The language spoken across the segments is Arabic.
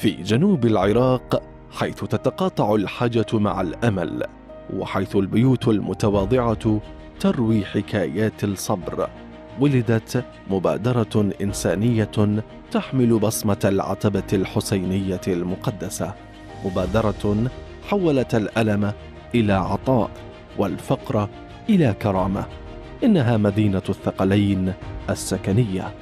في جنوب العراق، حيث تتقاطع الحاجة مع الأمل، وحيث البيوت المتواضعة تروي حكايات الصبر، ولدت مبادرة إنسانية تحمل بصمة العتبة الحسينية المقدسة، مبادرة حولت الألم إلى عطاء والفقر إلى كرامة. إنها مدينة الثقلين السكنية.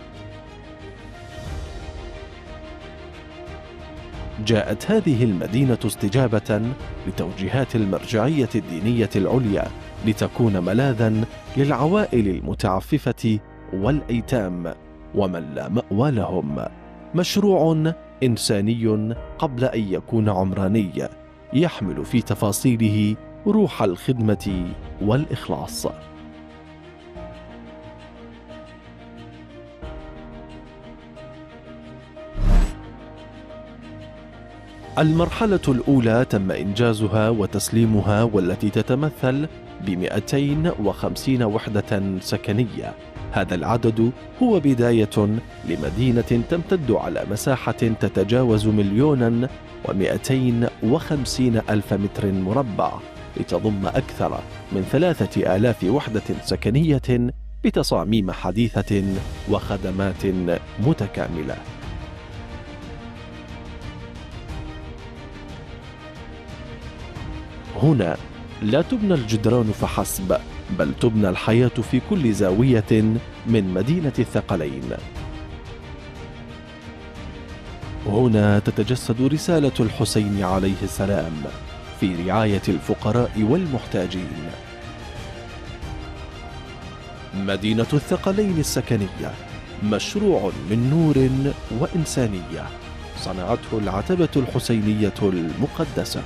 جاءت هذه المدينة استجابة لتوجيهات المرجعية الدينية العليا لتكون ملاذاً للعوائل المتعففة والأيتام ومن لا مأوى لهم. مشروع إنساني قبل أن يكون عمراني، يحمل في تفاصيله روح الخدمة والإخلاص. المرحلة الأولى تم إنجازها وتسليمها، والتي تتمثل ب250 وحدة سكنية. هذا العدد هو بداية لمدينة تمتد على مساحة تتجاوز 1,250,000 متر مربع، لتضم أكثر من 3,000 وحدة سكنية بتصاميم حديثة وخدمات متكاملة. هنا لا تبنى الجدران فحسب، بل تبنى الحياة في كل زاوية من مدينة الثقلين. هنا تتجسد رسالة الحسين عليه السلام في رعاية الفقراء والمحتاجين. مدينة الثقلين السكنية، مشروع من نور وإنسانية صنعته العتبة الحسينية المقدسة.